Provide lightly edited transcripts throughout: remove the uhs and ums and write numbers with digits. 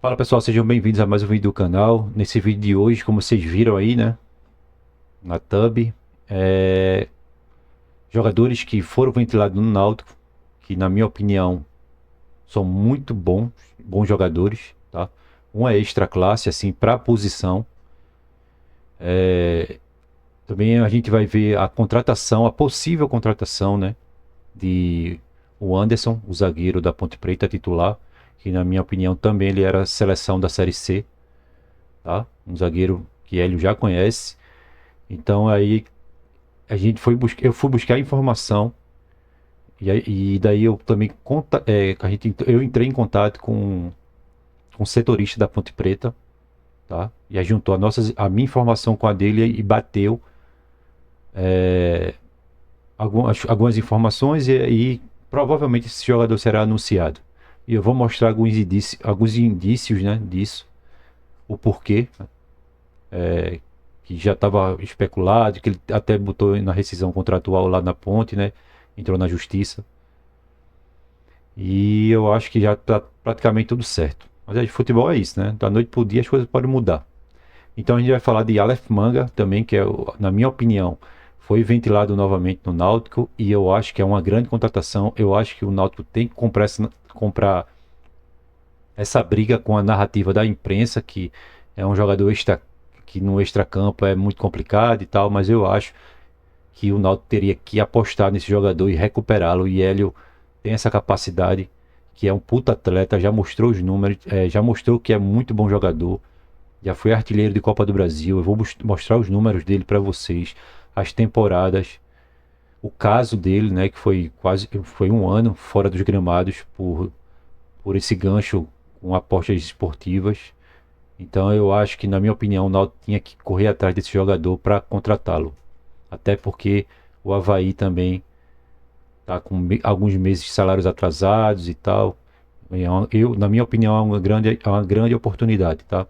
Fala pessoal, sejam bem-vindos a mais um vídeo do canal. Nesse vídeo de hoje, como vocês viram aí, né, na thumb, é, jogadores que foram ventilados no Náutico, que na minha opinião são muito bons jogadores, tá? Um é extra classe, assim, para a posição. Também a gente vai ver a contratação, a possível contratação, né, de o Anderson, o zagueiro da Ponte Preta titular, que na minha opinião também ele era seleção da Série C, tá? Um zagueiro que Hélio já conhece. Então aí eu fui buscar informação e daí eu também eu entrei em contato com o setorista da Ponte Preta, tá? E aí juntou a minha informação com a dele e bateu algumas informações e provavelmente esse jogador será anunciado. E eu vou mostrar alguns indícios, né, disso, o porquê, que já estava especulado, que ele até botou na rescisão contratual lá na Ponte, né? Entrou na justiça. E eu acho que já está praticamente tudo certo. Mas aí, futebol é isso, né? Da noite pro dia as coisas podem mudar. Então a gente vai falar de Aleph Manga também, que na minha opinião, foi ventilado novamente no Náutico e eu acho que é uma grande contratação. Eu acho que o Náutico tem que comprar essa briga com a narrativa da imprensa, que é um jogador que no extracampo é muito complicado e tal, mas eu acho que o Náutico teria que apostar nesse jogador e recuperá-lo. E Hélio tem essa capacidade, que é um puta atleta, já mostrou os números, já mostrou que é muito bom jogador, já foi artilheiro de Copa do Brasil. Eu vou mostrar os números dele para vocês, as temporadas, o caso dele, né, que foi um ano fora dos gramados por esse gancho com apostas esportivas. Então eu acho que, na minha opinião, o Náutico tinha que correr atrás desse jogador para contratá-lo. Até porque o Avaí também tá com alguns meses de salários atrasados e tal. Na minha opinião, é uma grande oportunidade, tá?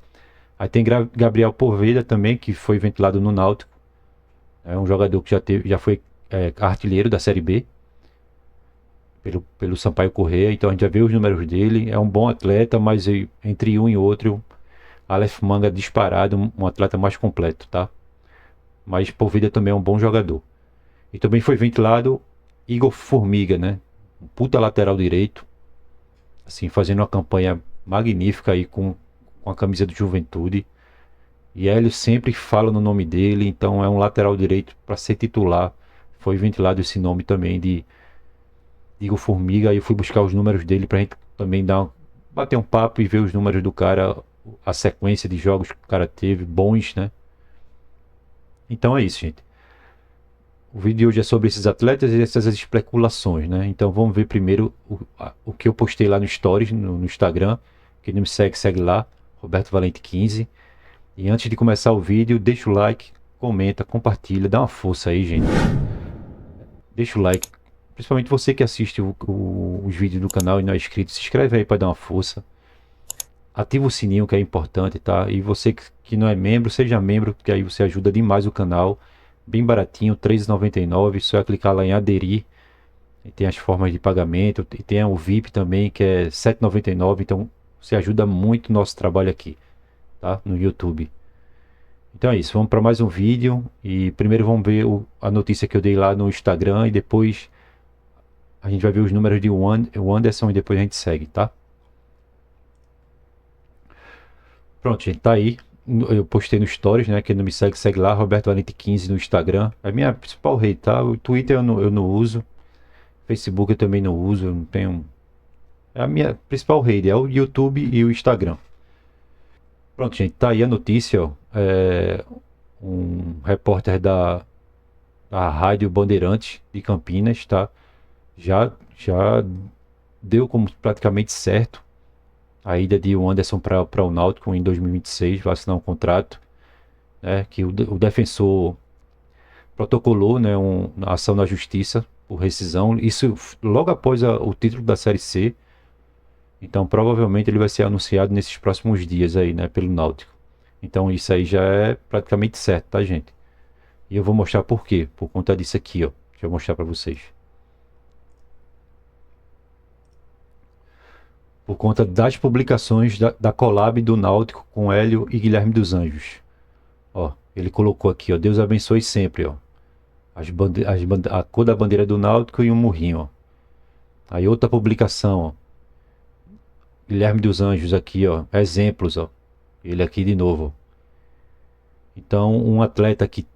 Aí tem Gabriel Poveda também, que foi ventilado no Náutico. É um jogador que já foi artilheiro da Série B pelo Sampaio Corrêa. Então a gente já vê os números dele. É um bom atleta, mas entre um e outro, Aleph Manga disparado, um atleta mais completo, tá? Mas Poveda também é um bom jogador. E também foi ventilado Igor Formiga, né? Um puta lateral direito, assim, fazendo uma campanha magnífica aí com a camisa do Juventude. E Hélio sempre fala no nome dele, então é um lateral direito para ser titular. Foi ventilado esse nome também de Igor Formiga. Aí eu fui buscar os números dele pra gente também bater um papo e ver os números do cara, a sequência de jogos que o cara teve, bons, né? Então é isso, gente. O vídeo de hoje é sobre esses atletas e essas especulações, né? Então vamos ver primeiro o que eu postei lá no Stories, no Instagram. Quem não me segue, segue lá, Roberto Valente 15. E antes de começar o vídeo, deixa o like, comenta, compartilha, dá uma força aí, gente. Deixa o like. Principalmente você que assiste os vídeos do canal e não é inscrito, se inscreve aí para dar uma força. Ativa o sininho que é importante, tá? E você que não é membro, seja membro, porque aí você ajuda demais o canal. Bem baratinho, R$ 3,99. Só é clicar lá em aderir. E tem as formas de pagamento. E tem o VIP também, que é R$ 7,99. Então você ajuda muito o nosso trabalho aqui, tá? No YouTube. Então é isso, vamos para mais um vídeo. E primeiro vamos ver a notícia que eu dei lá no Instagram. E depois a gente vai ver os números de o Anderson e depois a gente segue, tá? Pronto, gente, tá aí. Eu postei no Stories, né? Quem não me segue, segue lá, Roberto Valente 15 no Instagram. É a minha principal rede, tá? O Twitter eu não uso. Facebook eu também não uso. Eu não tenho. É a minha principal rede, é o YouTube e o Instagram. Pronto, gente, tá aí a notícia, ó. Um repórter da Rádio Bandeirantes de Campinas, tá? Já deu como praticamente certo a ida de Anderson para o Náutico em 2026, vai assinar um contrato, né? Que o defensor protocolou, né, uma ação na justiça por rescisão. Isso logo após o título da Série C. Então, provavelmente ele vai ser anunciado nesses próximos dias aí, né, pelo Náutico. Então, isso aí já é praticamente certo, tá, gente? E eu vou mostrar por quê. Por conta disso aqui, ó. Deixa eu mostrar para vocês. por conta das publicações da collab do Náutico com Hélio e Guilherme dos Anjos. Ó, ele colocou aqui, ó, Deus abençoe sempre, ó. A cor da bandeira do Náutico e um murrinho, ó. Aí outra publicação, ó. Guilherme dos Anjos aqui, ó. Exemplos, ó. Ele aqui de novo. Então, um atleta que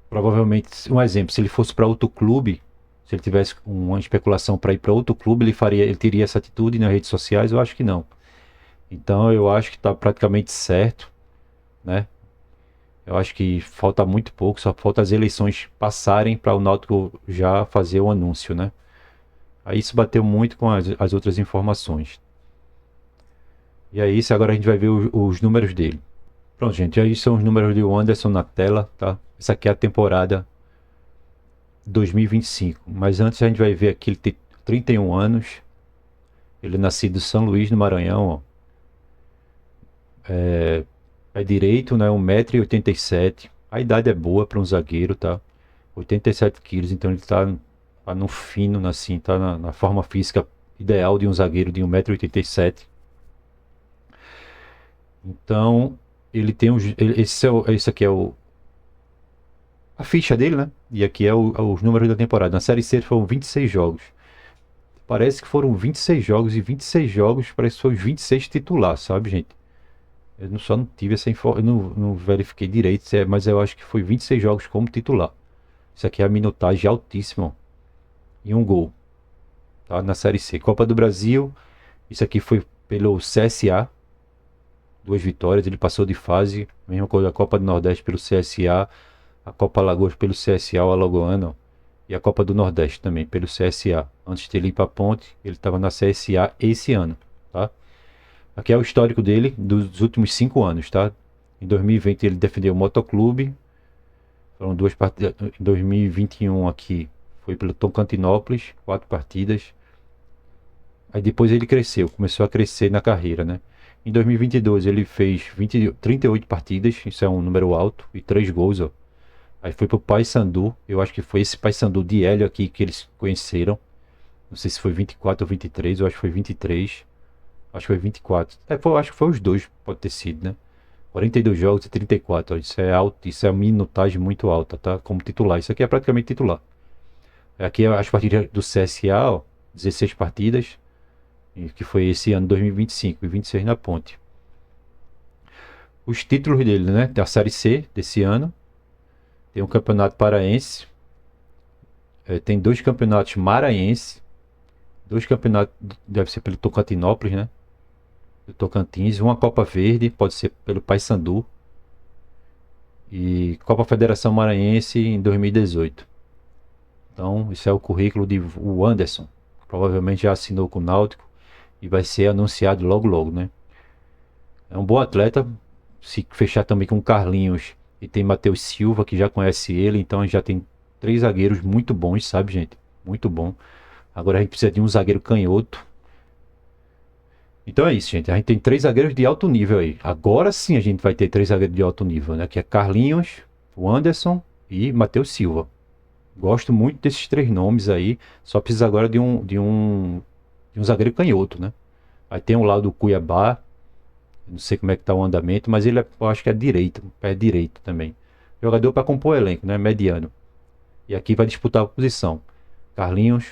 provavelmente, um exemplo, se ele fosse para outro clube, se ele tivesse uma especulação para ir para outro clube, ele teria essa atitude nas redes sociais? Eu acho que não. Então, eu acho que está praticamente certo, né? Eu acho que falta muito pouco, só falta as eleições passarem para o Náutico já fazer o anúncio, né? Aí isso bateu muito com as outras informações. E é isso, agora a gente vai ver os números dele. Pronto, gente, aí são os números de Wanderson na tela, tá? Essa aqui é a temporada 2025. Mas antes a gente vai ver aqui, ele tem 31 anos. Ele é nascido em São Luís, no Maranhão, ó. É direito, né? 1,87 m. A idade é boa para um zagueiro, tá? 87 quilos, então ele tá no fino, assim, tá na forma física ideal de um zagueiro de 1,87 m. Então, ele tem esse aqui é a ficha dele, né? E aqui é os números da temporada. Na Série C foram 26 jogos. Parece que foram 26 jogos, e 26 jogos parece que foram 26 titular, sabe, gente? Eu só não tive essa informação, eu não verifiquei direito, mas eu acho que foi 26 jogos como titular. Isso aqui é a minutagem altíssima. E um gol, tá? Na Série C. Copa do Brasil, isso aqui foi pelo CSA. 2 vitórias, ele passou de fase. Mesma coisa a Copa do Nordeste pelo CSA. A Copa Alagoas pelo CSA, o Alagoano. E a Copa do Nordeste também pelo CSA. Antes de ele ir para a Ponte, ele estava na CSA esse ano, tá? Aqui é o histórico dele dos últimos 5 anos, tá? Em 2020 ele defendeu o Motoclube. Foram 2 partidas. Em 2021 aqui foi pelo Tocantinópolis, 4 partidas. Aí depois ele cresceu, começou a crescer na carreira, né? Em 2022 ele fez 38 partidas, isso é um número alto, e 3 gols, ó. Aí foi pro Paysandu, eu acho que foi esse Paysandu de Hélio aqui que eles conheceram. Não sei se foi 24 ou 23, eu acho que foi 23. Acho que foi 24. Acho que foi os dois, pode ter sido, né? 42 jogos e 34, ó. Isso é alto, isso é uma minutagem muito alta, tá? Como titular. Isso aqui é praticamente titular. Aqui é as partidas do CSA, ó, 16 partidas, que foi esse ano 2025 e 26 na Ponte. Os títulos dele, né? Da Série C desse ano. Tem um campeonato paraense. Tem 2 campeonatos maranhenses. 2 campeonatos, deve ser pelo Tocantinópolis, né? Do Tocantins. Uma Copa Verde, pode ser pelo Paysandu. E Copa Federação Maranhense em 2018. Então, isso é o currículo de o Anderson. Provavelmente já assinou com o Náutico e vai ser anunciado logo logo, né? É um bom atleta. Se fechar também com o Carlinhos e tem Matheus Silva, que já conhece ele, então já tem 3 zagueiros muito bons, sabe, gente? Muito bom. Agora a gente precisa de um zagueiro canhoto. Então é isso, gente. A gente tem 3 zagueiros de alto nível aí. Agora sim a gente vai ter 3 zagueiros de alto nível, né? Que é Carlinhos, o Anderson e Matheus Silva. Gosto muito desses 3 nomes aí. Só precisa agora de um zagueiro canhoto, né? Aí tem o lado do Cuiabá. Não sei como é que tá o andamento, mas ele eu acho que é direito, pé direito também. Jogador para compor o elenco, né? Mediano. E aqui vai disputar a posição. Carlinhos,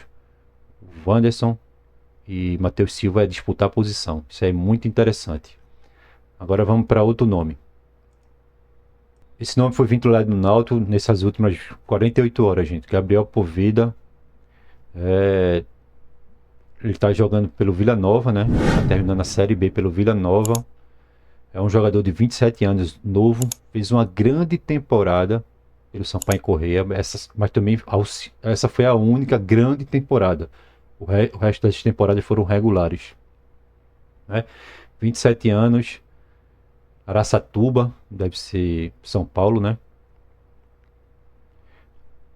Wanderson e Matheus Silva vai disputar a posição. Isso é muito interessante. Agora vamos para outro nome. Esse nome foi vinculado no Náutico nessas últimas 48 horas, gente. Gabriel Poveda. Ele está jogando pelo Vila Nova, né? Está terminando a Série B pelo Vila Nova. É um jogador de 27 anos, novo. Fez uma grande temporada pelo Sampaio Corrêa. Mas também essa foi a única grande temporada. O resto das temporadas foram regulares, né? 27 anos. Araçatuba, deve ser São Paulo, né?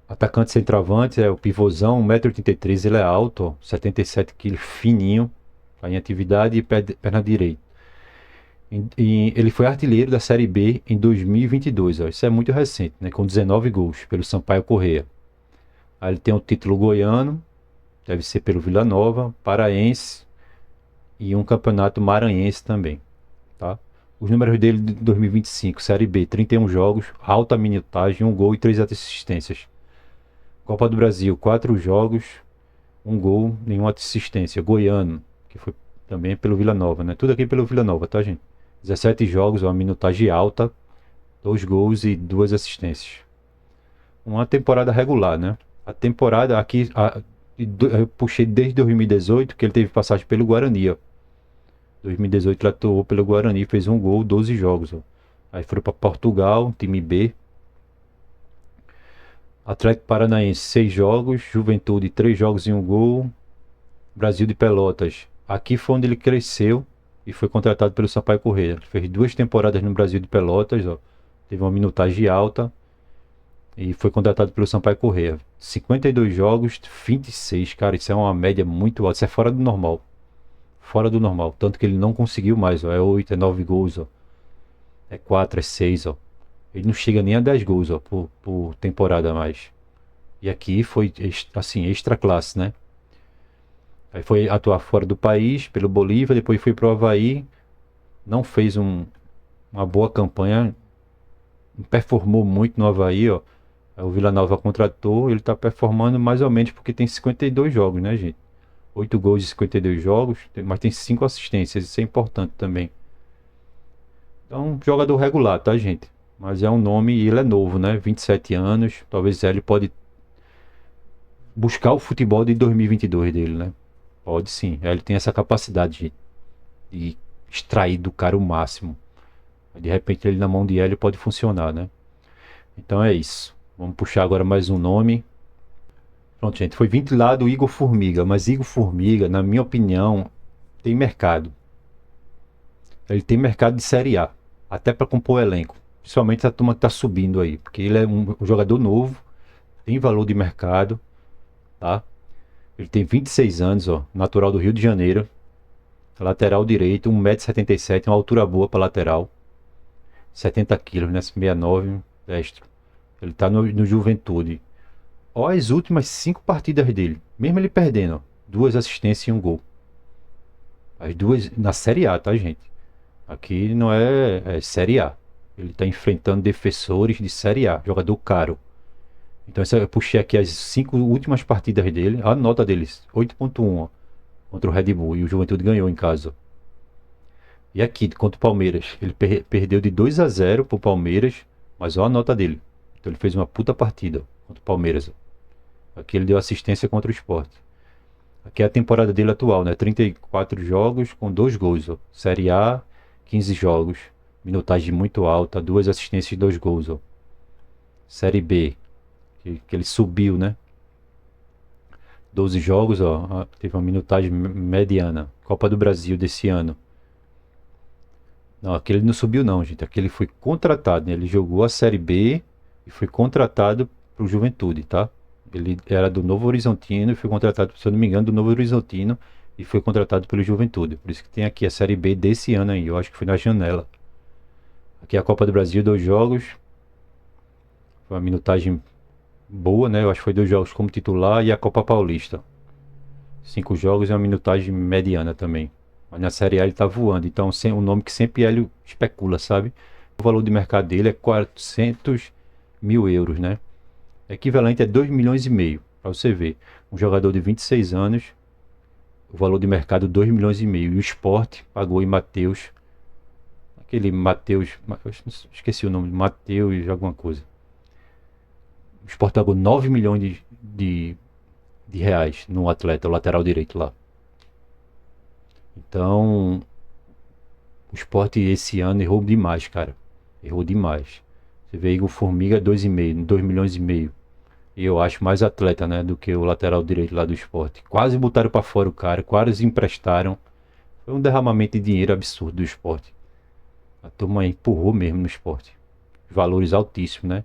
Atacante centroavante, é o pivôzão, 1,83 m, ele é alto, ó, 77 kg, fininho, tá em atividade e perna direita. Ele foi artilheiro da Série B em 2022, ó, isso é muito recente, né? Com 19 gols pelo Sampaio Corrêa. Aí ele tem o título goiano, deve ser pelo Vila Nova, paraense, e um campeonato maranhense também, tá? Os números dele de 2025, Série B, 31 jogos, alta minutagem, um gol e 3 assistências. Copa do Brasil, 4 jogos, um gol, nenhuma assistência. Goiano, que foi também pelo Vila Nova, né? Tudo aqui pelo Vila Nova, tá, gente? 17 jogos, uma minutagem alta, 2 gols e 2 assistências. Uma temporada regular, né? A temporada aqui, eu puxei desde 2018, que ele teve passagem pelo Guarani, ó. 2018 ele atuou pelo Guarani, fez um gol, 12 jogos, ó. Aí foi para Portugal, time B. Atlético Paranaense, 6 jogos. Juventude, 3 jogos e um gol. Brasil de Pelotas. Aqui foi onde ele cresceu e foi contratado pelo Sampaio Corrêa. Fez 2 temporadas no Brasil de Pelotas, ó. Teve uma minutagem alta e foi contratado pelo Sampaio Corrêa. 52 jogos, 26, cara, isso é uma média muito alta, isso é fora do normal. Fora do normal, tanto que ele não conseguiu mais, ó. É 8, é 9 gols, ó. É 4, é 6, ó. Ele não chega nem a 10 gols, ó, por temporada a mais. E aqui foi, assim, extra classe, né? Aí foi atuar fora do país, pelo Bolívia, depois foi pro Avaí. Não fez uma boa campanha, não performou muito no Avaí, ó. Aí o Vila Nova contratou, ele tá performando mais ou menos porque tem 52 jogos, né, gente? 8 gols de 52 jogos, mas tem 5 assistências, isso é importante também. Então, jogador regular, tá, gente? Mas é um nome e ele é novo, né? 27 anos, talvez ele pode buscar o futebol de 2022 dele, né? Pode sim, ele tem essa capacidade de extrair do cara o máximo. De repente ele na mão de Hélio pode funcionar, né? Então é isso. Vamos puxar agora mais um nome. Pronto, gente, foi ventilado o Igor Formiga, mas Igor Formiga, na minha opinião, tem mercado. Ele tem mercado de Série A, até para compor o elenco. Principalmente a turma que está subindo aí, porque ele é um jogador novo, tem valor de mercado, tá? Ele tem 26 anos, ó, natural do Rio de Janeiro, lateral direito, 1,77 m, uma altura boa para lateral, 70 quilos, né? 69, destro. Ele tá no Juventude. Ó, as últimas 5 partidas dele, mesmo ele perdendo, ó, 2 assistências e um gol. As duas na Série A, tá, gente? Aqui não é Série A. Ele está enfrentando defensores de Série A, jogador caro. Então eu puxei aqui as 5 últimas partidas dele, a nota deles, 8,1, ó, contra o Red Bull, e o Juventude ganhou em casa. E aqui, contra o Palmeiras, ele perdeu de 2-0 pro Palmeiras, mas olha a nota dele. Então ele fez uma puta partida contra o Palmeiras. Ó. Aqui ele deu assistência contra o Sport. Aqui é a temporada dele atual, né? 34 jogos com 2 gols, ó. Série A, 15 jogos, minutagem muito alta, 2 assistências e 2 gols, ó. Série B, que ele subiu, né? 12 jogos, ó, teve uma minutagem mediana. Copa do Brasil desse ano. Não, aquele não subiu não, gente. Aquele foi contratado, né? Ele jogou a Série B e foi contratado pro Juventude, tá? Ele era do Novo Horizontino e foi contratado, se eu não me engano, do Novo Horizontino e foi contratado pelo Juventude. Por isso que tem aqui a Série B desse ano aí. Eu acho que foi na janela. Aqui é a Copa do Brasil, 2 jogos. Foi uma minutagem boa, né? Eu acho que foi 2 jogos como titular e a Copa Paulista. 5 jogos e uma minutagem mediana também. Mas na Série A ele tá voando. Então um nome que sempre ele especula, sabe? O valor de mercado dele é 400 mil euros, né? Equivalente a 2 milhões e meio. Para você ver. Um jogador de 26 anos. O valor de mercado 2 milhões e meio. E o Sport pagou em Mateus. Aquele Mateus. Esqueci o nome. Mateus alguma coisa. O Sport pagou 9 milhões de reais no atleta, o lateral direito lá. Então, o Sport esse ano errou demais, cara. Errou demais. Você vê aí o Formiga 2,5, 2 milhões e meio. E eu acho mais atleta, né, do que o lateral direito lá do Sport. Quase botaram para fora o cara, quase emprestaram. Foi um derramamento de dinheiro absurdo do Sport. A turma empurrou mesmo no Sport. Valores altíssimos, né?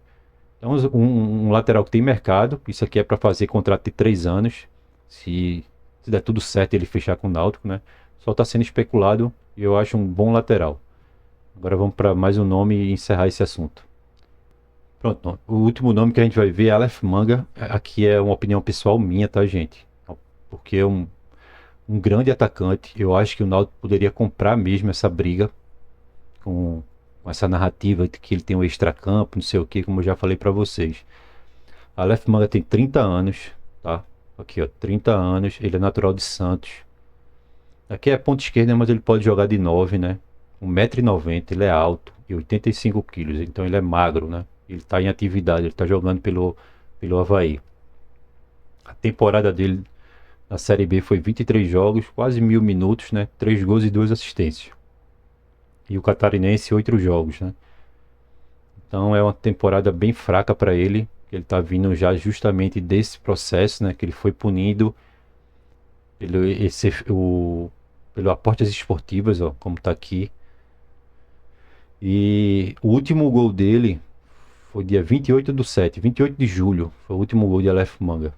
Então, um lateral que tem mercado, isso aqui é para fazer contrato de 3 anos. Se der tudo certo ele fechar com o Náutico, né? Só está sendo especulado e eu acho um bom lateral. Agora vamos para mais um nome e encerrar esse assunto. Pronto, o último nome que a gente vai ver é Aleph Manga. Aqui é uma opinião pessoal minha, tá, gente? Porque é um um grande atacante. Eu acho que o Náutico poderia comprar mesmo essa briga com essa narrativa de que ele tem um extracampo, não sei o que, como eu já falei para vocês. Aleph Manga tem 30 anos, tá? Aqui, ó, 30 anos, ele é natural de Santos. Aqui é ponta esquerda, mas ele pode jogar de 9, né? 1,90 m, ele é alto e 85 quilos, então ele é magro, né? Ele está em atividade, ele está jogando pelo Avaí. A temporada dele na Série B foi 23 jogos, quase 1.000 minutos, né? 3 gols e 2 assistências. E o Catarinense, 8 jogos, né? Então é uma temporada bem fraca para ele. Ele está vindo já justamente desse processo, né? Que ele foi punido pelo Apostas Esportivas, ó, como está aqui. E o último gol dele foi dia 28/7, 28 de julho. Foi o último gol de Aleph Manga.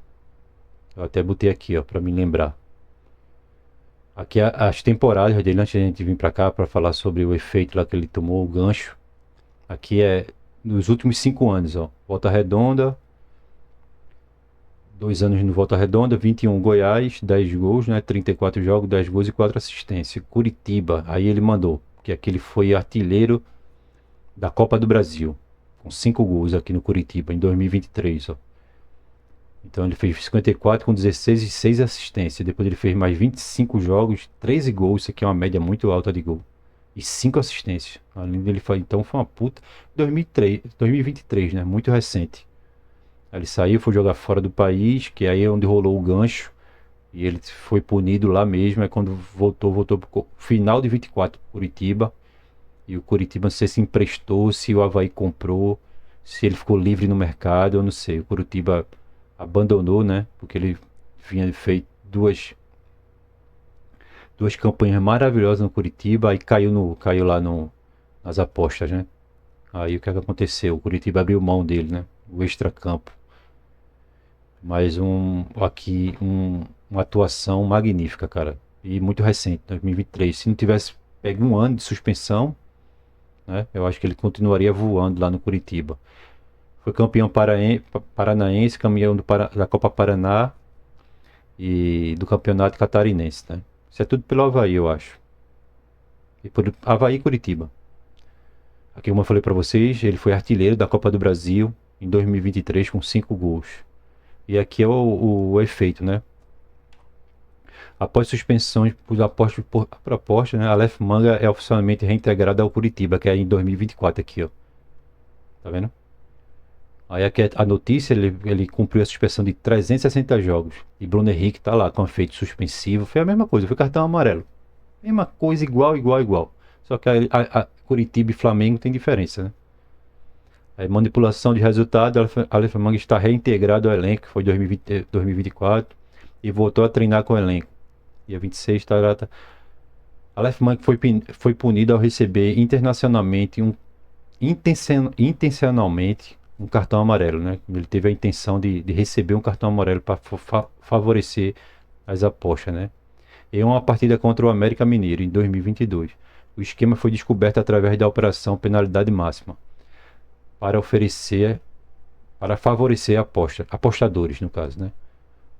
Eu até botei aqui, ó, para me lembrar. Aqui as temporadas dele, antes de a gente vir para cá para falar sobre o efeito lá que ele tomou, o gancho. Aqui é nos últimos 5 anos, ó. Volta Redonda, 2 anos no Volta Redonda, 21 Goiás, 10 gols, né? 34 jogos, 10 gols e 4 assistências. Curitiba, aí ele mandou, que aqui ele foi artilheiro da Copa do Brasil, com 5 gols aqui no Curitiba, em 2023, ó. Então ele fez 54 com 16 e 6 assistências. Depois ele fez mais 25 jogos, 13 gols, isso aqui é uma média muito alta de gol. E 5 assistências. Além dele, então foi uma puta. 2023, né? Muito recente. Ele saiu, foi jogar fora do país, que aí é onde rolou o gancho. E ele foi punido lá mesmo. É quando voltou pro final de 24, Curitiba. E o Curitiba, não sei se emprestou, se o Avaí comprou, se ele ficou livre no mercado, eu não sei. O Curitiba abandonou, né? Porque ele vinha feito duas campanhas maravilhosas no Curitiba, aí caiu lá nas apostas, né? Aí o que é que aconteceu? O Curitiba abriu mão dele, né? O extracampo. Mas uma atuação magnífica, cara. E muito recente, 2023. Se não tivesse pego um ano de suspensão, né? Eu acho que ele continuaria voando lá no Curitiba. Foi campeão paranaense, campeão da Copa Paraná e do Campeonato Catarinense, né? Isso é tudo pelo Avaí, eu acho. E por Avaí e Curitiba. Aqui, como eu falei para vocês, ele foi artilheiro da Copa do Brasil em 2023 com 5 gols. E aqui é o efeito, né? Após suspensões por aposta, né? Aleph Manga é oficialmente reintegrado ao Curitiba, que é em 2024 aqui, ó. Tá vendo? Aí aqui a notícia, ele cumpriu a suspensão de 360 jogos. E Bruno Henrique tá lá com efeito suspensivo. Foi a mesma coisa, foi cartão amarelo. Mesma coisa, igual, igual, igual. Só que a Curitiba e Flamengo tem diferença, né? Aí, manipulação de resultado, Aleph Manga está reintegrado ao elenco, que foi 2024, e voltou a treinar com o elenco. Dia 26, tá. Aleph Manga foi punido ao receber intencionalmente um cartão amarelo, né? Ele teve a intenção de receber um cartão amarelo para favorecer as apostas, né? Em uma partida contra o América Mineiro em 2022. O esquema foi descoberto através da operação penalidade máxima para favorecer apostadores, no caso, né?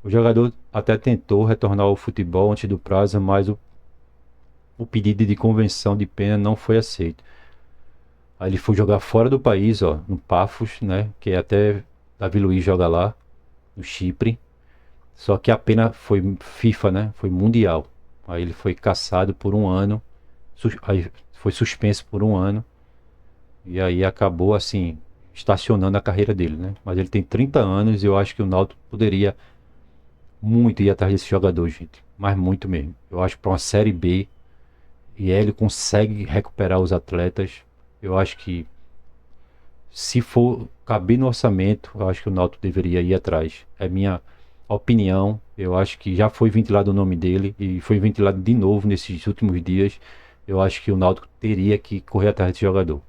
O jogador até tentou retornar ao futebol antes do prazo, mas o pedido de convenção de pena não foi aceito. Aí ele foi jogar fora do país, ó, no Paphos, né? Que até Davi Luiz joga lá, no Chipre. Só que a pena foi FIFA, né? Foi mundial. Aí ele foi cassado por um ano, aí foi suspenso por um ano. E aí acabou assim, estacionando a carreira dele, né? Mas ele tem 30 anos e eu acho que o Náutico poderia muito ir atrás desse jogador, gente. Mas muito mesmo. Eu acho que para uma Série B, e ele consegue recuperar os atletas, eu acho que se for caber no orçamento, eu acho que o Náutico deveria ir atrás. É minha opinião. Eu acho que já foi ventilado o nome dele e foi ventilado de novo nesses últimos dias. Eu acho que o Náutico teria que correr atrás desse jogador.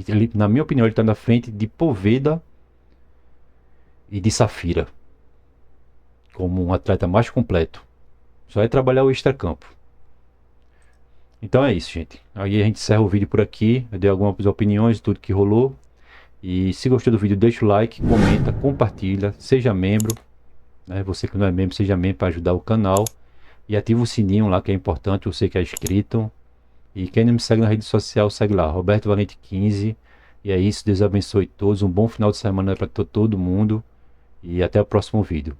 Ele, na minha opinião, ele está na frente de Poveda e de Safira como um atleta mais completo. Só é trabalhar o extracampo. Então é isso, gente. Aí a gente encerra o vídeo por aqui. Eu dei algumas opiniões de tudo que rolou. E se gostou do vídeo, deixa o like, comenta, compartilha, seja membro, né? Você que não é membro, seja membro para ajudar o canal. E ativa o sininho lá, que é importante, você que é inscrito. E quem não me segue na rede social, segue lá, Roberto Valente 15. E é isso, Deus abençoe todos. Um bom final de semana para todo mundo. E até o próximo vídeo.